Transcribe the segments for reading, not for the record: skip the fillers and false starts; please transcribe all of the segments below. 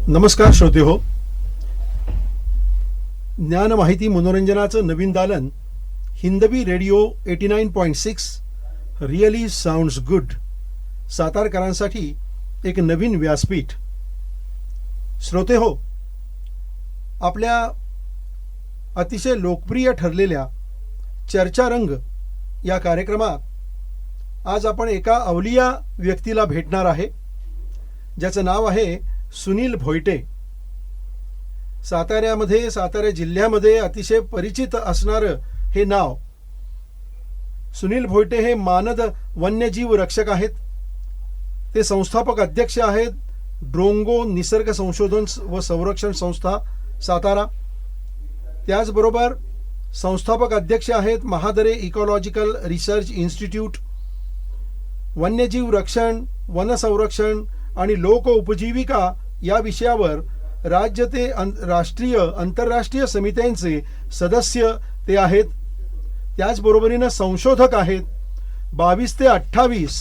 नमस्कार श्रोते हो. ज्ञान माहिती मनोरंजनाचं नवीन दालन हिंदवी रेडिओ 89.6 रिअली साऊंड्स गुड सातारकरांसाठी एक नवीन व्यासपीठ. श्रोते हो, आपल्या अतिशय लोकप्रिय ठरलेल्या चर्चारंग या कार्यक्रमात आज आपण एका अवलिया व्यक्तीला भेटणार आहे, ज्याचं नाव आहे सुनील भोयटे. सातारा जिल्ह्यामध्ये अतिशय परिचित असणारं हे नाव. सुनील भोयटे हे मानद वन्यजीव रक्षक आहेत. ते संस्थापक अध्यक्ष आहेत ड्रोंगो निसर्ग संशोधन व संरक्षण संस्था सातारा. त्याचबरोबर संस्थापक अध्यक्ष आहेत महादरे इकॉलॉजिकल रिसर्च इन्स्टिट्यूट. वन्यजीव रक्षण, वन संरक्षण आणि लोक उपजीविका या विषयावर राज्य ते राष्ट्रीय आंतरराष्ट्रीय समित्यांचे सदस्य ते आहेत. त्याचबरोबरीनं संशोधक आहेत. 22 ते 28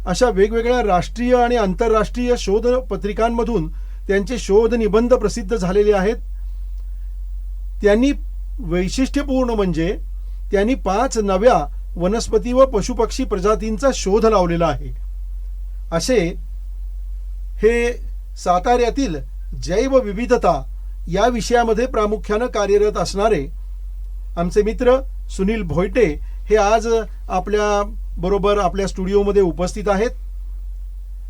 अशा वेगवेगळ्या राष्ट्रीय आणि आंतरराष्ट्रीय शोध पत्रिकांमधून त्यांचे शोध निबंध प्रसिद्ध झालेले आहेत. त्यांनी वैशिष्ट्यपूर्ण म्हणजे त्यांनी 5 नव्या वनस्पती व पशुपक्षी प्रजातींचा शोध लावलेला आहे. असे हे साताऱ्यातील जैवविविधता या विषयामध्ये प्रामुख्यानं कार्यरत असणारे आमचे मित्र सुनील भोयटे हे आज आपल्या स्टुडिओमध्ये उपस्थित आहेत.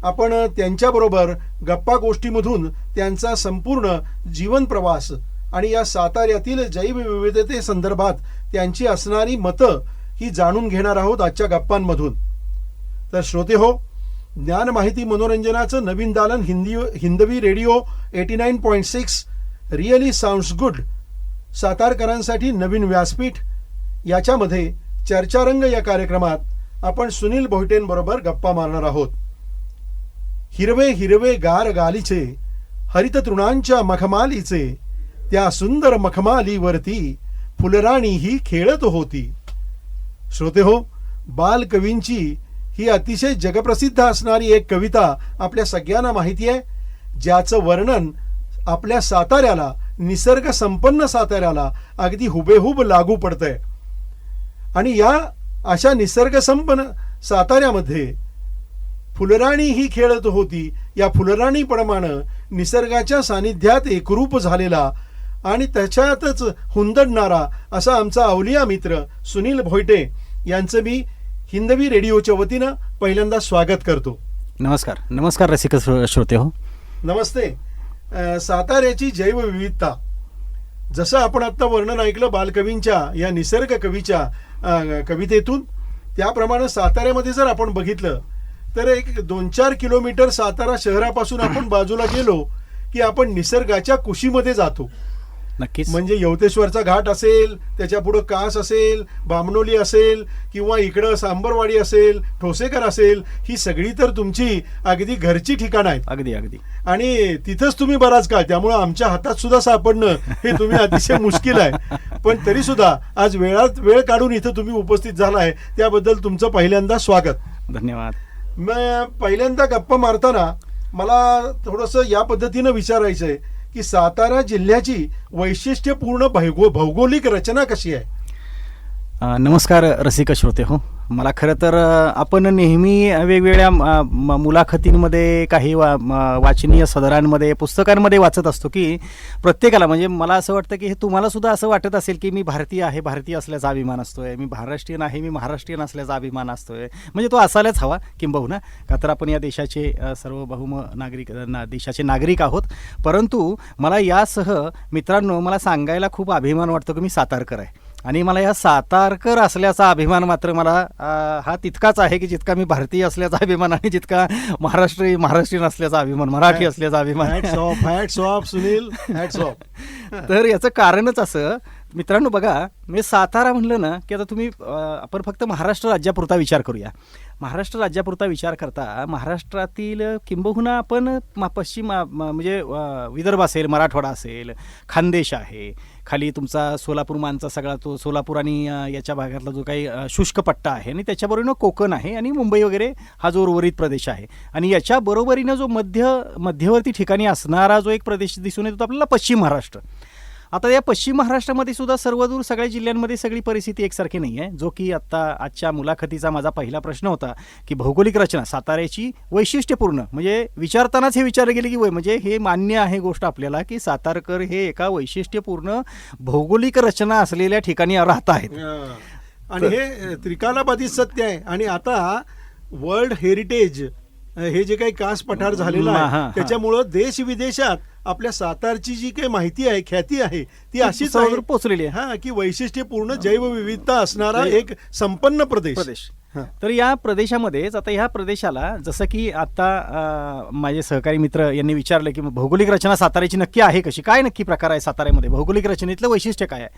आपण त्यांच्याबरोबर गप्पा गोष्टीमधून त्यांचा संपूर्ण जीवन प्रवास आणि या साताऱ्यातील जैवविविधते संदर्भात त्यांची असणारी मतं ही जाणून घेणार आहोत आजच्या गप्पांमधून. तर श्रोते हो, ज्ञान माहिती मनोरंजनाचं नवीन दालन हिंदवी रेडिओ 89.6 रिअली साऊंड्स गुड सातारकरांसाठी नवीन व्यासपीठ याच्यामध्ये चर्चारंग या कार्यक्रमात आपण सुनील भोयटेंबरोबर गप्पा मारणार आहोत. हिरवे हिरवे गार गालीचे हरित तृणांच्या मखमालीचे त्या सुंदर मखमालीवरती फुलराणी ही खेळत होती. श्रोते हो, बालकवींची ही अतिशय जगप्रसिद्ध असणारी एक कविता आपल्या सगळ्यांना माहिती आहे, ज्याचं वर्णन आपल्या साताऱ्याला, निसर्ग संपन्न साताऱ्याला अगदी हुबेहूब लागू पडतंय. आणि या अशा निसर्ग संपन्न साताऱ्यामध्ये फुलराणी ही खेळत होती या फुलराणीप्रमाणे निसर्गाच्या सानिध्यात एकरूप झालेला आणि त्याच्यातच हुंदडणारा असा आमचा अवलिया मित्र सुनील भोयटे यांचं मी हिंदवी रेडिओच्या वतीनं पहिल्यांदा स्वागत करतो. नमस्कार रसिक श्रोते हो. नमस्ते. साताऱ्याची जैवविविधता, जसं आपण आता वर्णन ऐकलं बालकवींच्या या निसर्ग कवीच्या कवितेतून, त्याप्रमाणे साताऱ्यामध्ये जर आपण बघितलं तर एक 2-4 किलोमीटर सातारा शहरापासून आपण बाजूला गेलो की आपण निसर्गाच्या कुशीमध्ये जातो. नक्कीच. म्हणजे यवतेश्वरचा घाट असेल, त्याच्या पुढं कास असेल, बामणोली असेल, किंवा इकडं सांबरवाडी असेल, ठोसेकर असेल, ही सगळी तर तुमची अगदी घरची ठिकाणं आहेत. अगदी आणि तिथंच तुम्ही बराच काळ, त्यामुळे आमच्या हातात सुद्धा सापडणं हे तुम्ही अतिशय मुश्किल आहे. पण तरी सुद्धा आज वेळ काढून इथं तुम्ही उपस्थित झालाय, त्याबद्दल तुमचं पहिल्यांदा स्वागत. धन्यवाद. मग पहिल्यांदा गप्पा मारताना मला थोडंसं या पद्धतीनं विचारायचं आहे की सातारा जिल्ह्याची वैशिष्ट्यपूर्ण भौगोलिक रचना कशी आहे? नमस्कार रसिक श्रोते हो. मला खरं तर आपण नेहमी वेगवेगळ्या मुलाखतींमध्ये, काही वाचनीय सदरांमध्ये, पुस्तकांमध्ये वाचत असतो की प्रत्येकाला, म्हणजे मला असं वाटतं की हे तुम्हाला सुद्धा असं वाटत असेल की मी भारतीय आहे, भारतीय असल्याचा अभिमान असतोय, मी महाराष्ट्रीयन आहे, मी महाराष्ट्रीयन असल्याचा अभिमान असतोय. म्हणजे तो असायलाच हवा किंबहुना, का तर आपण या देशाचे सार्वभौम देशाचे नागरिक आहोत. परंतु मला यासह मित्रांनो मला सांगायला खूप अभिमान वाटतो की मी सातारकर आहे. आणि मला या सातारकर असल्याचा अभिमान मात्र मला हा तितकाच आहे की जितका मी भारतीय असल्याचा अभिमान आणि जितका महाराष्ट्रीयन असल्याचा अभिमान, मराठी असल्याचा अभिमान. Hats off Sunil, hats off. तर याचं कारणच असं मित्रांनो बघा, म्हणजे सातारा म्हणलं ना की आता तुम्ही आपण फक्त महाराष्ट्र राज्यापुरता विचार करूया. महाराष्ट्र राज्यापुरता विचार करता महाराष्ट्रातील किंबहुना आपण म्हणजे विदर्भ असेल, मराठवाडा असेल, खानदेश आहे, खाली तुमचा सोलापूर मानचा सगळा तो सोलापूर आणि याच्या भागातला जो काही शुष्क पट्टा आहे आणि त्याच्याबरोबरीनं कोकण आहे आणि मुंबई वगैरे हा जो उर्वरित प्रदेश आहे आणि याच्या बरोबरीनं जो मध्यवर्ती ठिकाणी असणारा जो एक प्रदेश दिसून येतो तो आपल्याला पश्चिम महाराष्ट्र. आता या पश्चिम महाराष्ट्रामध्ये सुद्धा सर्वदूर सगळ्या जिल्ह्यांमध्ये सगळी परिस्थिती एकसारखी नाही आहे. जो की आत्ता आजच्या मुलाखतीचा माझा पहिला प्रश्न होता की भौगोलिक रचना साताऱ्याची वैशिष्ट्यपूर्ण, म्हणजे विचारतानाच हे विचारले गेले की म्हणजे हे मान्य आहे गोष्ट आपल्याला की सातारकर हे एका वैशिष्ट्यपूर्ण भौगोलिक रचना असलेल्या ठिकाणी राहत आहेत. आणि हे त्रिकालाबाधित सत्य आहे. आणि आता वर्ल्ड हेरिटेज हे जे काही कास पठार झालेलं आहे त्याच्यामुळं देश विदेशात आपल्या सातारची जी काही माहिती आहे, ख्याती आहे ती अशीच पोहोचलेली आहे. हा, की वैशिष्ट्यपूर्ण जैवविविधता असणारा एक संपन्न प्रदेश. तर या प्रदेशामध्येच आता ह्या प्रदेशाला जसं की आता माझे सहकारी मित्र यांनी विचारलं की भौगोलिक रचना साताऱ्याची नक्की आहे कशी, काय नक्की प्रकार आहे साताऱ्यामध्ये, भौगोलिक रचनेतलं वैशिष्ट्य काय आहे.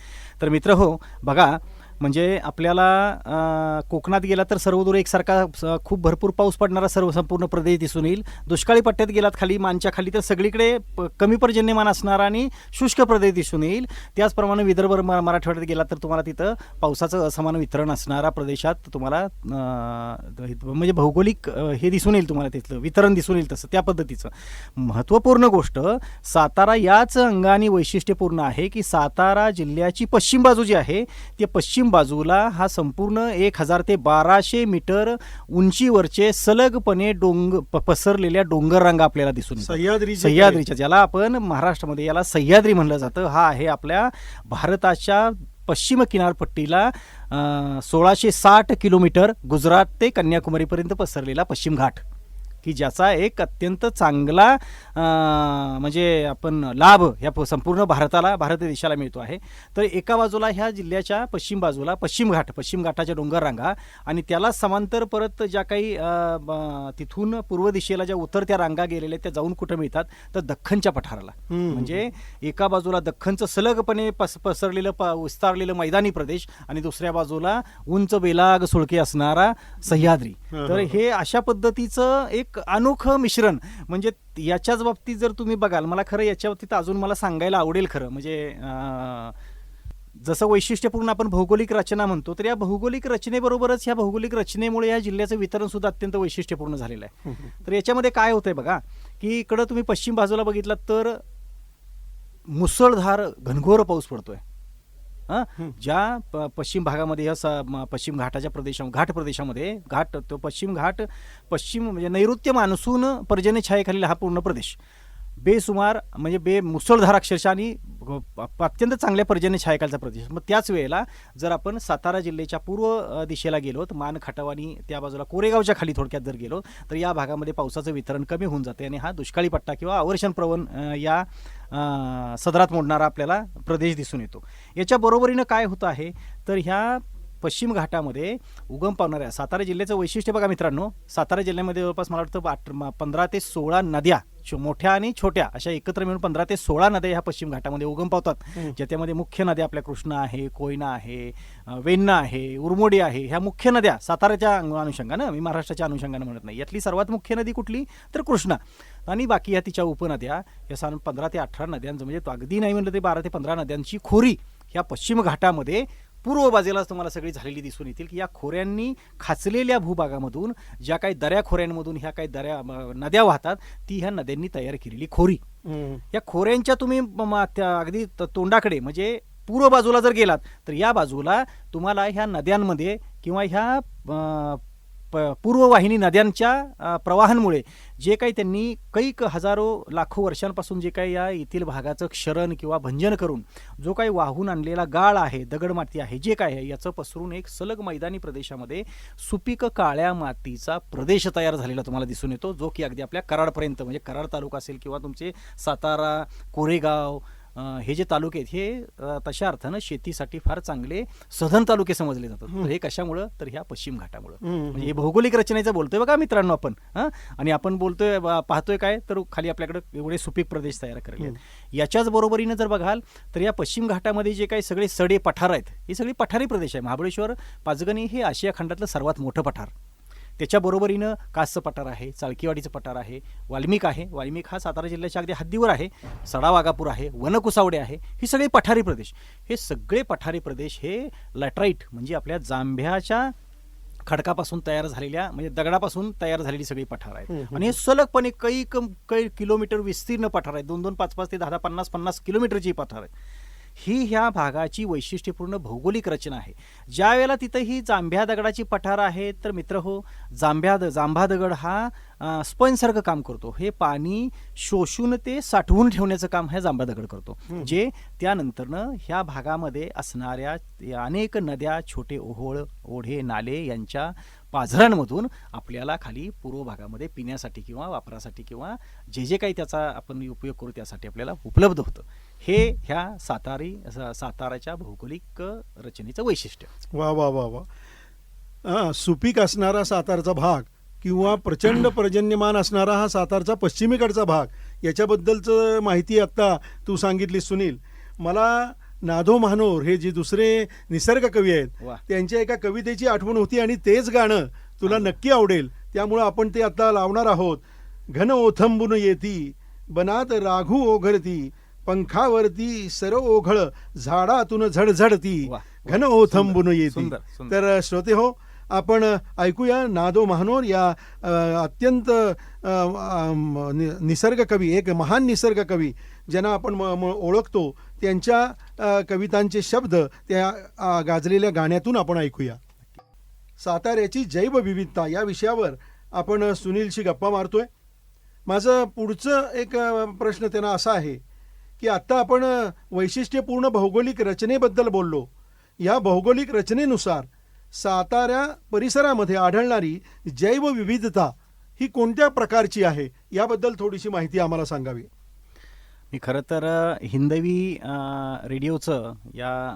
तर मित्र हो बघा, म्हणजे आपल्याला कोकणात गेला तर सर्वदूर एकसारखा खूप भरपूर पाऊस पडणारा संपूर्ण प्रदेश दिसून येईल. दुष्काळी पट्ट्यात गेलात खाली मानच्या खाली तर सगळीकडे कमी पर्जन्यमान असणारा आणि शुष्क प्रदेश दिसून येईल. त्याचप्रमाणे विदर्भ मराठवाड्यात गेलात तर तुम्हाला तिथं पावसाचं असमान वितरण असणारा प्रदेशात तुम्हाला म्हणजे भौगोलिक हे दिसून येईल, तुम्हाला तिथलं वितरण दिसून येईल. तसं त्या पद्धतीचं महत्त्वपूर्ण गोष्ट सातारा याच अंगाने वैशिष्ट्यपूर्ण आहे की सातारा जिल्ह्याची पश्चिम बाजू जी आहे ती पश्चिम बाजूला हा संपूर्ण 1000 ते 1200 मीटर उंचीवरचे सलगपणे पसरलेल्या डोंगर रांगा आपल्याला दिसून सह्याद्रीच्या, ज्याला आपण महाराष्ट्रामध्ये याला सह्याद्री म्हणलं जातं. हा आहे आपल्या भारताच्या पश्चिम किनारपट्टीला 1660 किलोमीटर गुजरात ते कन्याकुमारीपर्यंत पसरलेला पश्चिम घाट, की ज्याचा एक अत्यंत चांगला म्हणजे आपण लाभ ह्या संपूर्ण भारत देशाला मिळतो आहे. तर एका बाजूला ह्या जिल्ह्याच्या पश्चिम बाजूला पश्चिम घाटाच्या डोंगर रांगा आणि त्याला समांतर परत ज्या काही तिथून पूर्व दिशेला ज्या उतरत्या रांगा गेलेल्या त्या जाऊन कुठं मिळतात तर दख्खनच्या पठाराला. म्हणजे एका बाजूला दख्खनचं सलगपणे पसरलेलं विस्तारलेलं मैदानी प्रदेश आणि दुसऱ्या बाजूला उंच बेलाग सुळके असणारा सह्याद्री. तर हे अशा पद्धतीचं एक अनोखं मिश्रण, म्हणजे याच्याच बाबतीत जर तुम्ही बघाल, मला खरं याच्या बाबतीत अजून मला सांगायला आवडेल खरं, म्हणजे जसं वैशिष्ट्यपूर्ण आपण भौगोलिक रचना म्हणतो तर या भौगोलिक रचनेबरोबरच ह्या भौगोलिक रचनेमुळे या जिल्ह्याचं वितरण सुद्धा अत्यंत वैशिष्ट्यपूर्ण झालेलं आहे. तर याच्यामध्ये काय होतंय बघा की इकडं तुम्ही पश्चिम बाजूला बघितलात तर मुसळधार घनघोर पाऊस पडतोय. ज्या पश्चिम भागामध्ये या पश्चिम घाटाच्या घाट प्रदेशामध्ये तो पश्चिम म्हणजे नैऋत्य मान्सून पर्जन्यछायेखालील हा पूर्ण प्रदेश बेसुमार म्हणजे मुसळधार अक्षरशः आणि अत्यंत चांगल्या पर्जन्यछायेखालचा प्रदेश. मग त्याच वेळेला जर आपण सातारा जिल्ह्याच्या पूर्व दिशेला गेलो तर मान खटावानी त्या बाजूला कोरेगावच्या खाली थोडक्यात जर गेलो तर या भागामध्ये पावसाचं वितरण कमी होऊन जाते आणि हा दुष्काळी पट्टा किंवा अवर्षण प्रवण या सदरात मोडणारा आपल्याला प्रदेश दिसून येतो. याच्या बरोबरीनं काय होतं आहे तर ह्या पश्चिम घाटामध्ये उगम पावणाऱ्या सातारा जिल्ह्याचं वैशिष्ट्य बघा मित्रांनो, सातारा जिल्ह्यामध्ये जवळपास मला वाटतं 15 ते 16 नद्या मोठ्या आणि छोट्या अशा एकत्र मिळून 15 ते 16 नद्या ह्या पश्चिम घाटामध्ये उगम पावतात. ज्याच्यामध्ये मुख्य नद्या आपल्या कृष्णा आहे, कोयना आहे, वेण्णा आहे, उरमोडी आहे. ह्या मुख्य नद्या साताऱ्याच्या अनुषंगानं, मी महाराष्ट्राच्या अनुषंगानं म्हणत नाही, यातली सर्वात मुख्य नदी कुठली तर कृष्णा आणि बाकी ह्या तिच्या उपनद्या या 15 ते 18 नद्यांचं म्हणजे अगदी नाही म्हणलं तरी 12 ते 15 नद्यांची खोरी ह्या पश्चिम घाटामध्ये पूर्व बाजूलाच तुम्हाला सगळी झालेली दिसून येतील की या खोऱ्यांनी खाचलेल्या भूभागामधून ज्या काही दऱ्या खोऱ्यांमधून ह्या काही नद्या वाहतात ती ह्या नद्यांनी तयार केलेली खोरी. या खोऱ्यांच्या तुम्ही अगदी तोंडाकडे म्हणजे पूर्व बाजूला जर गेलात तर या बाजूला तुम्हाला ह्या नद्यांमध्ये किंवा ह्या पूर्ववाहिनी नद्यांच्या प्रवाहांमुळे जे काही त्यांनी कैक हजारो लाखो वर्षांपासून जे काही या येथील भागाचं क्षरण किंवा भंजन करून जो काही वाहून आणलेला गाळ आहे, दगडमाती आहे, जे काय आहे याचं पसरून एक सलग मैदानी प्रदेशामध्ये सुपीक काळ्या मातीचा प्रदेश तयार झालेला तुम्हाला दिसून येतो, जो की अगदी आपल्या कराडपर्यंत म्हणजे कराड तालुका असेल किंवा तुमचे सातारा, कोरेगाव, हे जे तालुके आहेत हे तशा अर्थानं शेतीसाठी फार चांगले सधन तालुके समजले जातात. तर हे कशामुळं, तर ह्या पश्चिम घाटामुळं. म्हणजे हे भौगोलिक रचनेचं बोलतोय बघा मित्रांनो आपण. आणि आपण बोलतोय पाहतोय काय, तर खाली आपल्याकडे एवढे सुपीक प्रदेश तयार करले आहेत. याच्याच बरोबरीनं जर बघाल तर या पश्चिम घाटामध्ये जे काही सगळे सडे पठार आहेत ही सगळी पठारी प्रदेश आहे. महाबळेश्वर पाचगणी हे आशिया खंडातलं सर्वात मोठं पठार. त्याच्या बरोबरीनं कासचं पठार आहे, चाळकीवाडीचं पठार आहे, वाल्मिक आहे. वाल्मिक हा सातारा जिल्ह्याच्या अगदी हद्दीवर आहे. सडा वाघापूर आहे, वनकुसावडे आहे. ही सगळे पठारी प्रदेश. हे सगळे पठारी प्रदेश हे लॅटराईट म्हणजे आपल्या जांभ्याच्या खडकापासून तयार झालेल्या म्हणजे दगडापासून तयार झालेली सगळी पठार आहेत. आणि हे सलगपणे काही किलोमीटर विस्तीर्ण पठार आहेत. 2-2, 5-5 ते 10-10, 50-50 किलोमीटरची पठार आहेत. ही ह्या भागाची वैशिष्ट्यपूर्ण भौगोलिक रचना आहे. ज्या वेळेला तिथं ही जांभ्या दगडाची पठार आहे तर मित्र हो, जांभा दगड हा स्पंजसारखं काम करतो. हे पाणी शोषून ते साठवून ठेवण्याचं काम ह्या जांभा दगड करतो. जे त्यानंतरनं ह्या भागामध्ये असणाऱ्या अनेक नद्या, छोटे ओढे, नाले यांच्या पाझरांमधून आपल्याला खाली पूर्व भागामध्ये पिण्यासाठी किंवा वापरासाठी किंवा जे काही त्याचा आपण उपयोग करू त्यासाठी आपल्याला उपलब्ध होतं. हे ह्या साताराच्या भौगोलिक रचनेचं वैशिष्ट्य. वा वा वा वा. सुपीक असणारा सातारचा भाग किंवा प्रचंड पर्जन्यमान असणारा हा सातारचा पश्चिमेकडचा भाग, याच्याबद्दलचं माहिती आत्ता तू सांगितली सुनील. मला नादो महानोर हे जे दुसरे निसर्ग कवी आहेत त्यांच्या एका कवितेची आठवण होती आणि तेच गाणं तुला नक्की आवडेल. त्यामुळं आपण ते आता लावणार आहोत. घन ओथंबून येती बनात राघू ओघरती, पंखावरती सर ओघळ झाडातून झडझडती, घन ओथंबून येती. तर श्रोते हो, आपण ऐकूया नादो महानोर या अत्यंत निसर्ग कवी, एक महान निसर्ग कवी ज्यांना आपण ओळखतो, त्यांच्या कवितांचे शब्द त्या गाजलेल्या गाण्यातून आपण ऐकूया. साताऱ्याची जैवविविधता या विषयावर आपण सुनीलशी गप्पा मारतोय. माझं पुढचं एक प्रश्न त्यांना असा आहे की आत्ता आपण वैशिष्ट्यपूर्ण भौगोलिक रचनेबद्दल बोललो. या भौगोलिक रचनेनुसार सातारा परिसरामध्ये आढळणारी जैवविविधता ही कोणत्या प्रकारची आहे याबद्दल थोडीशी माहिती आम्हाला सांगावी. मी खरं तर हिंदवी रेडिओचं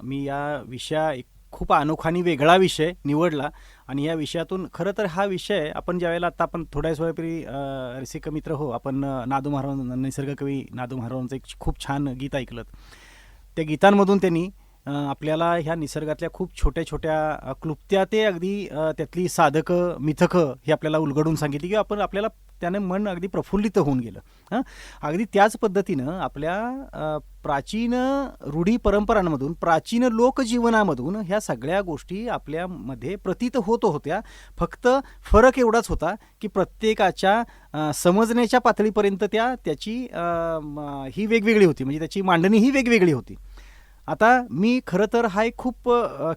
मी या विषया खूप अनोखा आणि वेगळा विषय निवडला. आणि या विषयातून खरं तर हा विषय आपण ज्यावेळेला आता आपण थोड्याच वेळापूर्वी रसिक मित्र हो आपण नादो महाराज निसर्गकवी नादो महाराजांचं एक खूप छान गीत ऐकलं. त्या गीतांमधून त्यांनी आपल्याला ह्या निसर्गातल्या खूप छोट्या छोट्या क्लुप्त्या ते अगदी त्यातली साधकं मिथकं हे आपल्याला उलगडून सांगितली की आपल्याला त्याने मन अगदी प्रफुल्लित होऊन गेलं. अगदी त्याच पद्धतीनं आपल्या प्राचीन रूढी परंपरांमधून, प्राचीन लोकजीवनामधून ह्या सगळ्या गोष्टी आपल्यामध्ये प्रतीत होत होत्या. फक्त फरक एवढाच होता की प्रत्येकाच्या समजण्याच्या पातळीपर्यंत त्याची ही वेगवेगळी होती, म्हणजे त्याची मांडणी ही वेगवेगळी होती. आता मी खरं तर हा एक खूप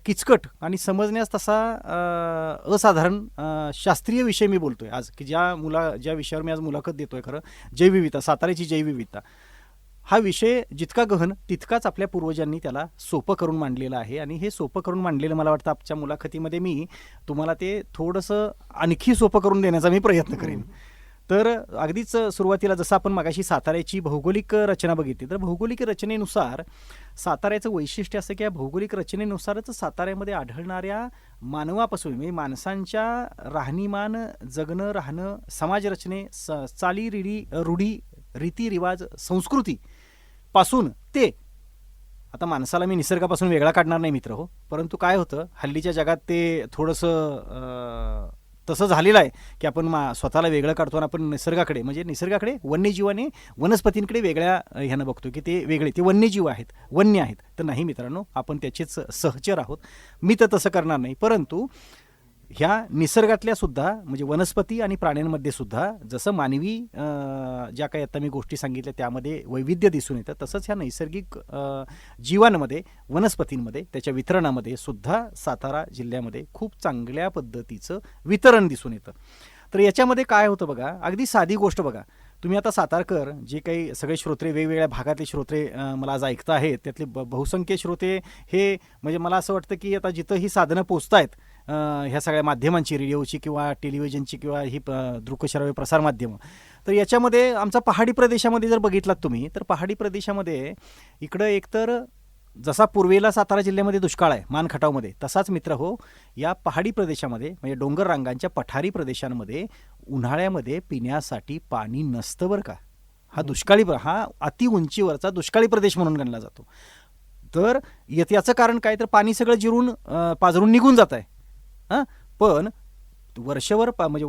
किचकट आणि समजण्यास तसा असाधारण शास्त्रीय विषय मी बोलतोय आज, की ज्या विषयावर मी आज मुलाखत देतोय. खरं जैवविविधता, साताऱ्याची जैवविविधता हा विषय जितका गहन तितकाच आपल्या पूर्वजांनी त्याला सोपं करून मांडलेलं आहे. आणि हे सोपं करून मांडलेलं मला वाटतं आजच्या मुलाखतीमध्ये मी तुम्हाला ते थोडंसं आणखी सोपं करून देण्याचा मी प्रयत्न करेन. तर अगदीच सुरुवातीला जसं आपण मगाशी साताऱ्याची भौगोलिक रचना बघितली, तर भौगोलिक रचनेनुसार साताऱ्याचं वैशिष्ट्य असं की या भौगोलिक रचनेनुसारच साताऱ्यामध्ये आढळणाऱ्या मानवापासून म्हणजे माणसांच्या राहणीमान, जगणं, राहणं, समाजरचने, चाली रूढी, रीतिरिवाज, संस्कृती पासून ते आता माणसाला मी निसर्गापासून वेगळा काढणार नाही मित्र हो, परंतु काय होतं हल्लीच्या जगात ते थोडंसं तसं झालेलं आहे की आपण स्वतःला वेगळं काढतो आणि आपण निसर्गाकडे वन्यजीवाने वनस्पतींकडे वेगळ्या ह्यानं बघतो की ते वेगळे, ते वन्यजीव आहेत, वन्य आहेत. तर नाही मित्रांनो, आपण त्याचेच सहचर आहोत. मी तर तसं करणार नाही. परंतु ह्या निसर्गातल्या सुद्धा म्हणजे वनस्पती आणि प्राण्यांमध्ये सुद्धा जसं मानवी ज्या काही आता मी गोष्टी सांगितल्या त्यामध्ये वैविध्य दिसून येतं, तसंच ह्या नैसर्गिक जीवांमध्ये, वनस्पतींमध्ये, त्याच्या वितरणामध्ये सुद्धा सातारा जिल्ह्यामध्ये खूप चांगल्या पद्धतीचं वितरण दिसून येतं. तर याच्यामध्ये काय होतं बघा, अगदी साधी गोष्ट बघा. तुम्ही आता सातारकर जे काही सगळे श्रोते, वेगवेगळ्या भागातले श्रोते मला आज ऐकता आहेत, त्यातले बहुसंख्य श्रोते हे म्हणजे मला असं वाटतं की आता जिथं ही साधनं पोचतायत ह्या सगळ्या माध्यमांची, रेडिओची किंवा टेलिव्हिजनची किंवा ही दृकश्राव्य प्रसारमाध्यमं, तर याच्यामध्ये आमचा पहाडी प्रदेशामध्ये जर बघितलात तुम्ही, तर पहाडी प्रदेशामध्ये इकडं एकतर जसा पूर्वेला सातारा जिल्ह्यामध्ये दुष्काळ आहे मानखटावमध्ये, तसाच मित्र हो या पहाडी प्रदेशामध्ये म्हणजे डोंगर रांगांच्या पठारी प्रदेशांमध्ये उन्हाळ्यामध्ये पिण्यासाठी पाणी नसतं बरं का. हा दुष्काळी हा अति उंचीवरचा दुष्काळी प्रदेश म्हणून गणला जातो. तर याचं कारण काय, तर पाणी सगळं जिरून पाझरून निघून जात आहे. हां, पण वर्षभर म्हणजे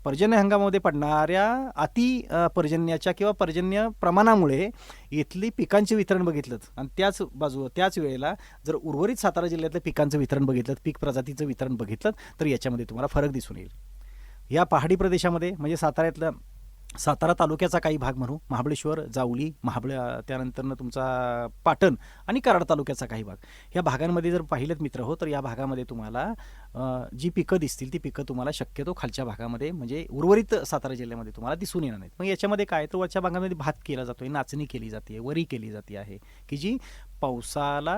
पर्जन्य हंगामामध्ये पडणाऱ्या पर्जन्याच्या किंवा पर्जन्य प्रमाणामुळे इथली पिकांचे वितरण बघितलं आणि त्याच वेळेला जर उर्वरित सातारा जिल्ह्यातल्या पिकांचं वितरण बघितलं, पीक प्रजातीचं वितरण बघितलं, तर याच्यामध्ये तुम्हाला फरक दिसून येईल. या पहाडी प्रदेशामध्ये म्हणजे सातारा तालुक्याचा काही भाग म्हणू, महाबळेश्वर, जावली, त्यानंतरनं तुमचा पाटण आणि कराड तालुक्याचा काही भाग, ह्या भागांमध्ये जर पाहिलेत मित्र हो, तर या भागामध्ये तुम्हाला जी पिकं दिसतील ती पिकं तुम्हाला शक्यतो खालच्या भागामध्ये म्हणजे उर्वरित सातारा जिल्ह्यामध्ये तुम्हाला दिसून येणार नाहीत. मग याच्यामध्ये काय, तर वरच्या भागामध्ये भात केला जातोय, नाचणी केली जाते, वरी केली जाते आहे की जी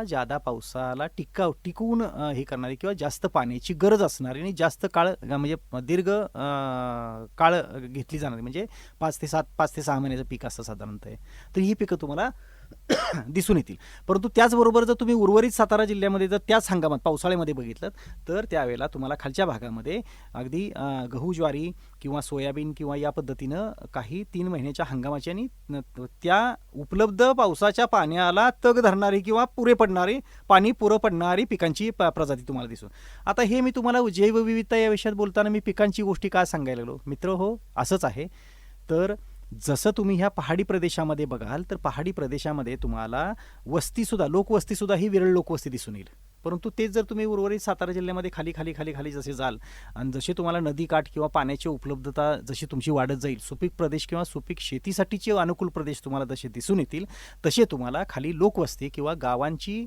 जादा पावसाला टिकवून हे करणारी किंवा जास्त पाण्याची गरज असणारी आणि जास्त काळ म्हणजे दीर्घ काळ घेतली जाणारी म्हणजे 5 ते 6 महिन्याचं पीक असतं साधारणतः. तर ही पिकं तुम्हाला दिसून येतील. परंतु त्याचबरोबर जर तुम्ही उर्वरित सातारा जिल्ह्यामध्ये जर त्याच हंगामात पावसाळ्यामध्ये बघितलं, तर त्यावेळेला तुम्हाला खालच्या भागामध्ये अगदी गहू, ज्वारी किंवा सोयाबीन किंवा या पद्धतीनं काही 3 महिन्याच्या हंगामाची आणि त्या उपलब्ध पावसाच्या पाण्याला तग धरणारी किंवा पाणी पुरं पडणारी पिकांची प्रजाती तुम्हाला दिसून. आता हे मी तुम्हाला जैवविविधता या विषयात बोलताना मी पिकांची गोष्टी काय सांगायला लागलो मित्र हो, असंच आहे. तर जसं तुम्ही ह्या पहाडी प्रदेशामध्ये बघाल, तर पहाडी प्रदेशामध्ये तुम्हाला लोकवस्तीसुद्धा ही विरळ लोकवस्ती दिसून येईल. परंतु तेच जर तुम्ही उर्वरित सातारा जिल्ह्यामध्ये खाली जसे जाल आणि जसे तुम्हाला नदीकाठ किंवा पाण्याची उपलब्धता जशी तुमची वाढत जाईल, सुपीक प्रदेश किंवा सुपीक शेतीसाठीचे अनुकूल प्रदेश तुम्हाला जसे दिसून येतील, तसे तुम्हाला खाली लोकवस्ती किंवा गावांची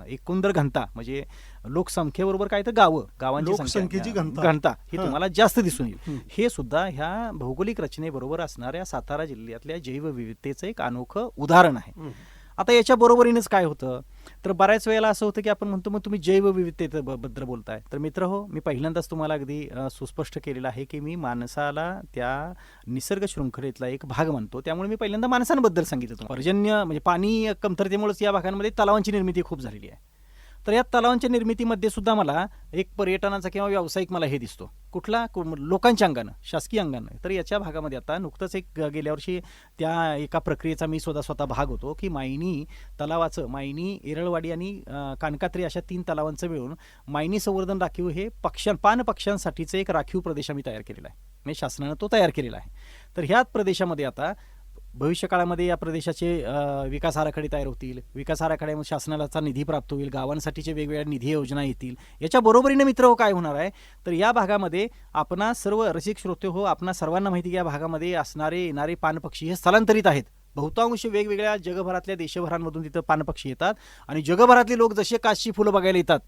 एकंदर घनता म्हणजे लोकसंख्येबरोबर काय तर गावांची लोकसंख्येची घनता ही तुम्हाला जास्त दिसून येईल. हे सुद्धा ह्या भौगोलिक रचनेबरोबर असणाऱ्या सातारा जिल्ह्यातल्या जैवविविधतेचं एक अनोखं उदाहरण आहे. आता याच्या बरोबरीनेच काय होतं, तर बऱ्याच वेळेला असं होतं की आपण म्हणतो मग तुम्ही जैवविविधतेबद्दल बोलताय. तर मित्र हो, मी पहिल्यांदाच तुम्हाला अगदी सुस्पष्ट केलेलं आहे की मी माणसाला त्या निसर्ग शृंखलेतला एक भाग मानतो. त्यामुळे मी पहिल्यांदा माणसांबद्दल सांगितलं. पर्जन्य म्हणजे पाणी कमतरतेमुळेच या भागांमध्ये तलावांची निर्मिती खूप झालेली आहे. तर या तलावांच्या निर्मितीमध्ये सुद्धा मला एक पर्यटनाचा किंवा व्यावसायिक मला हे दिसतो. लोकांच्या अंगानं, शासकीय अंगानं. तर याच्या भागामध्ये आता नुकतंच गेल्या वर्षी त्या एका प्रक्रियेचा मी स्वतः भाग होतो की मायनी, एरळवाडी आणि कानकात्री अशा 3 तलावांचं मिळून मायनी संवर्धन राखीव हे पाणपक्ष्यांसाठीचं एक राखीव प्रदेश आम्ही तयार केलेला आहे. म्हणजे शासनानं तो तयार केलेला आहे. तर ह्याच प्रदेशामध्ये आता भविष्यकाळामध्ये या प्रदेशाचे विकास आराखडे तयार होतील. विकास आराखड्यामध्ये शासनाचा निधी प्राप्त होईल. गावांसाठीचे वेगवेगळ्या निधी योजना येतील. याच्या बरोबरीने मित्र हो काय होणार आहे, तर या भागामध्ये आपणा सर्व रसिक श्रोते हो, आपणा सर्वांना माहिती की या भागामध्ये येणारे पाणपक्षी हे स्थलांतरित आहेत. बहुतांश वेगवेगळ्या जगभरातल्या देशभरांमधून तिथं पाणपक्षी येतात आणि जगभरातले लोक जसे कासची फुलं बघायला येतात,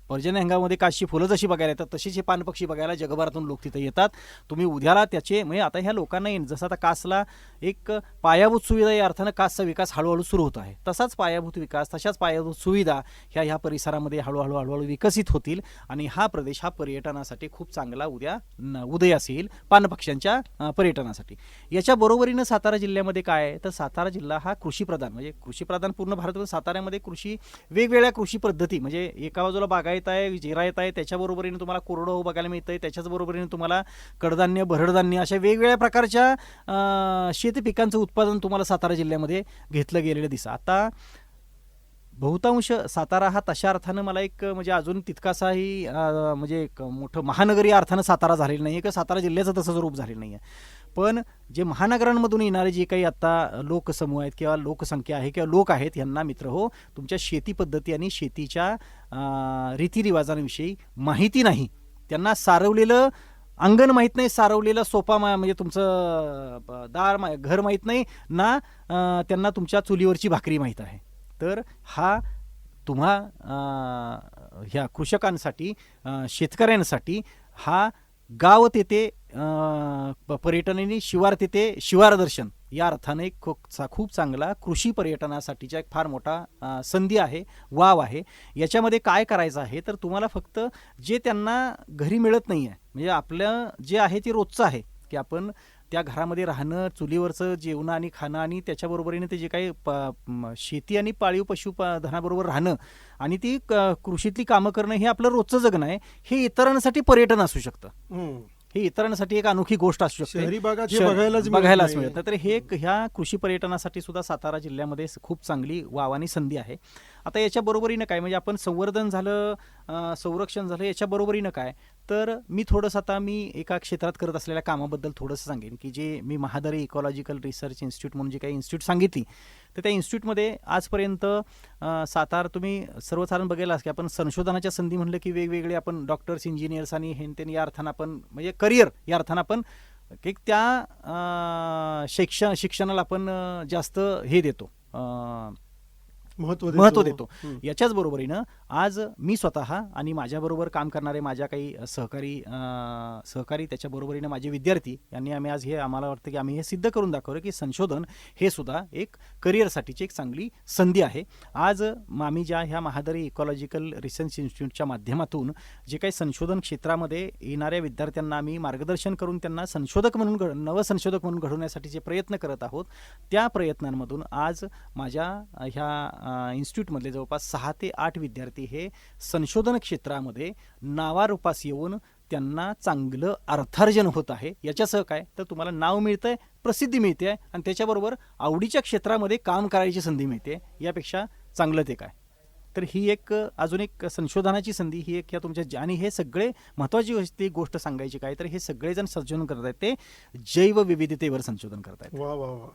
पर्जन्य हंगामामध्ये कासची फुलं जशी बघायला येतात, तसेच हे पाणपक्षी बघायला जगभरातून लोक तिथे येतात. तुम्ही उद्याला त्याचे म्हणजे आता ह्या लोकांना जसं आता कासला एक पायाभूत सुविधा या अर्थानं कासचा विकास हळूहळू सुरू होत आहे, तशाच पायाभूत सुविधा ह्या परिसरामध्ये हळूहळू विकसित होतील आणि हा प्रदेश हा पर्यटनासाठी खूप चांगला उदयास येईल पाणपक्ष्यांच्या पर्यटनासाठी. याच्या बरोबरीनं सातारा जिल्ह्यामध्ये काय आहे, तर सातारा जिल्हा हा कृषीप्रधान पूर्ण भारतात. साताऱ्यामध्ये वेगवेगळ्या कृषी पद्धती म्हणजे एका बाजूला बागायत आहे, जिरायत आहे, त्याच्या बरोबरीने तुम्हाला कोरडवाहू बघायला मिळतंय, त्याच्याच बरोबरीने तुम्हाला कडधान्य, भरडधान्य अशा वेगवेगळ्या प्रकारच्या शेती पिकांचं उत्पादन तुम्हाला सातारा जिल्ह्यामध्ये घेतलं गेलेलं दिसतं. आता बहुतांश सातारा हा तशा अर्थानं मला एक म्हणजे अजून तितकासाही म्हणजे एक मोठं महानगरी अर्थानं सातारा झालेलं नाही आहे किंवा सातारा जिल्ह्याचं तसंच रूप झालेलं नाही आहे. पण जे महानगरांमधून येणारे जे काही आता लोकसमूह आहेत किंवा लोकसंख्या आहे किंवा लोक आहेत, यांना मित्र हो तुमच्या शेती पद्धती आणि शेतीच्या रीतिरिवाजांविषयी माहिती नाही. त्यांना सारवलेलं अंगण माहीत नाही, सारवलेला सोपा म्हणजे तुमचं घर माहीत नाही ना, त्यांना तुमच्या चुलीवरची भाकरी माहीत आहे. तर हा ह्या कृषकांसाठी, शेतकऱ्यांसाठी हा गाव तेथे पर्यटनाने शिवार तेथे शिवार दर्शन या अर्थाने एक खूप चांगला कृषी पर्यटनासाठीचा एक फार मोठा संधी आहे, वाव आहे. याच्यामध्ये काय करायचं आहे तर तुम्हाला फक्त जे त्यांना घरी मिळत नाही आहे, म्हणजे आपलं जे आहे ते रोजचं आहे की आपण त्या घरामध्ये राहणं, चुलीवरचं जेवणं आणि खाणं आणि त्याच्याबरोबरीने ते जे काही शेती आणि पाळीव पशुधनाबरोबर राहणं आणि ती कृषीतली कामं करणं हे आपलं रोजचं जगणं आहे. हे इतरांसाठी पर्यटन असू शकतं. ही इतरांसाठी एक अनोखी गोष्ट असू शकते. शहरी भागात हे बघायलाच बघायलाच नाही. मिळत नाही. तर हे ह्या कृषी पर्यटनासाठी सुद्धा सातारा जिल्ह्यामध्ये खूप चांगली वावानी संधी आहे. आता याच्या बरोबरीनं काय, म्हणजे आपण संवर्धन झालं, संरक्षण झालं, याच्या बरोबरीनं काय तर मी थोडंसं आता मी एका क्षेत्रात करत असलेल्या कामाबद्दल थोडंसं सांगेन की जे मी महादरी इकॉलॉजिकल रिसर्च इन्स्टिट्यूट म्हणून जी काही इन्स्टिट्यूट सांगितली, तर त्या इन्स्टिट्यूटमध्ये आजपर्यंत सातारा तुम्ही सर्वसाधारण बघायलाच की आपण संशोधनाच्या संधी म्हणलं की वेगवेगळे आपण डॉक्टर्स, इंजिनियर्स आणि हेन या अर्थानं आपण म्हणजे करिअर या अर्थानं आपण एक त्या शिक्षणाला आपण जास्त हे देतो, महत्त्व देतो. याच्याच बरोबरीनं आज मी स्वतः आणि माझ्याबरोबर काम करणारे माझ्या काही सहकारी त्याच्या बरोबरीनं माझे विद्यार्थी यांनी आम्ही आज हे आम्हाला वाटतं की आम्ही हे सिद्ध करून दाखवलं की संशोधन हे सुद्धा एक करिअरसाठीची एक चांगली संधी आहे. आज आम्ही ज्या ह्या महादरी इकॉलॉजिकल रिसर्च इन्स्टिट्यूटच्या माध्यमातून जे काही संशोधन क्षेत्रामध्ये येणाऱ्या विद्यार्थ्यांना आम्ही मार्गदर्शन करून त्यांना संशोधक म्हणून नवसंशोधक म्हणून घडवण्यासाठी जे प्रयत्न करत आहोत, त्या प्रयत्नांमधून आज माझ्या ह्या इन्स्टिट्यूटमधले जवळपास 6 ते 8 विद्यार्थी हे संशोधन क्षेत्रामध्ये नावारूपास येऊन त्यांना चांगलं अर्थार्जन होत आहे. याच्यासह काय तर तुम्हाला नाव मिळतंय, प्रसिद्धी मिळते आणि त्याच्याबरोबर आवडीच्या क्षेत्रामध्ये काम करायची संधी मिळते. यापेक्षा चांगलं ते काय. तर ही एक अजून एक संशोधनाची संधी ही एक ह्या तुमच्या, आणि हे सगळे महत्त्वाची गोष्ट सांगायची काय तर हे सगळेजण संशोधन करत आहेत ते जैवविविधतेवर संशोधन करत आहेत. वा वा वा,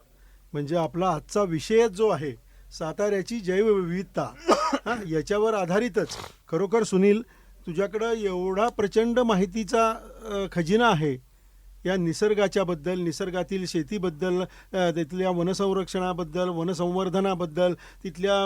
म्हणजे आपला आजचा विषय जो आहे साताऱ्याची जैवविविधता याच्यावर आधारितच. खरोखर सुनील, तुझ्याकडं एवढा प्रचंड माहितीचा खजिना आहे या निसर्गाच्या बद्दल, निसर्गातील शेतीबद्दल, तिथल्या वनसंरक्षणाबद्दल, वनसंवर्धनाबद्दल, तिथल्या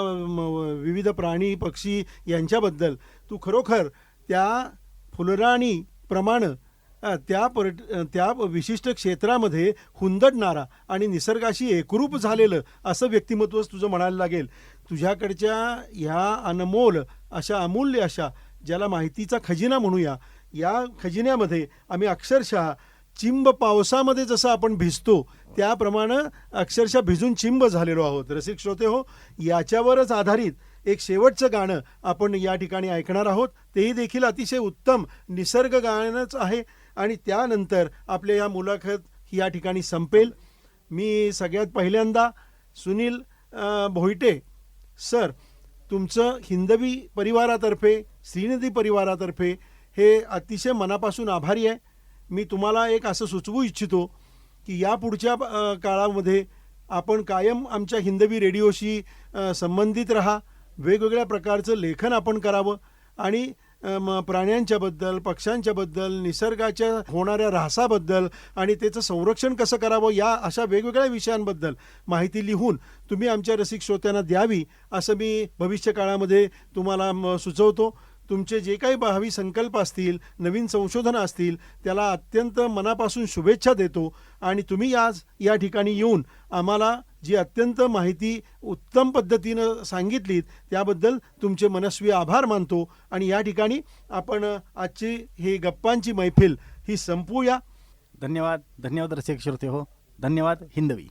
विविध प्राणी पक्षी यांच्याबद्दल. तू खरोखर त्या फुलराणीप्रमाणे त्या विशिष्ट क्षेत्रामध्ये हुंदडणारा आणि निसर्गाशी एकरूप झालेलं असं व्यक्तिमत्वच तुझं म्हणायला लागेल. तुझ्याकडच्या ह्या अनमोल अशा अमूल्य अशा ज्याला माहितीचा खजिना म्हणूया, या खजिन्यामध्ये आम्ही अक्षरशः चिंब पावसामध्ये जसं आपण भिजतो त्याप्रमाणे अक्षरशः भिजून चिंब झालेलो आहोत. रसिक श्रोते हो, याच्यावरच आधारित एक शेवटचं गाणं आपण या ठिकाणी ऐकणार आहोत. तेही देखील अतिशय उत्तम निसर्ग गाणंच आहे आणि त्यानंतर आपल्या या मुलाखत या ठिकाणी संपेल. मी सगळ्यात पहिल्यांदा सुनील भोईटे सर, तुमचं हिंदवी परिवारातर्फे, श्रीनिधी परिवारातर्फे हे अतिशय मनापासून आभारी आहे. मी तुम्हाला एक असं सुचवू इच्छितो की या पुढच्या काळामध्ये आपण कायम आमच्या हिंदवी रेडिओशी संबंधित राहा. वेगवेगळ्या प्रकारचं लेखन आपण करावं आणि प्राण्यांच्याबद्दल, पक्ष्यांच्याबद्दल, निसर्गाच्या होणाऱ्या ऱ्हासाबद्दल आणि त्याचं संरक्षण कसं करावं या अशा वेगवेगळ्या विषयांबद्दल माहिती लिहून तुम्ही आमच्या रसिक श्रोत्यांना द्यावी असं मी भविष्य काळामध्ये तुम्हाला सुचवतो. तुमचे जे काही भावी संकल्प असतील, नवीन संशोधनं असतील, त्याला अत्यंत मनापासून शुभेच्छा देतो. आणि तुम्ही आज या ठिकाणी येऊन आम्हाला जी अत्यंत माहिती उत्तम पद्धतीनं सांगितलीत त्याबद्दल तुमचे मनस्वी आभार मानतो. आणि या ठिकाणी आपण आजची ही गप्पांची मैफिल ही संपवूया. धन्यवाद. धन्यवाद रसिक श्रोते हो. धन्यवाद. हिंदवी.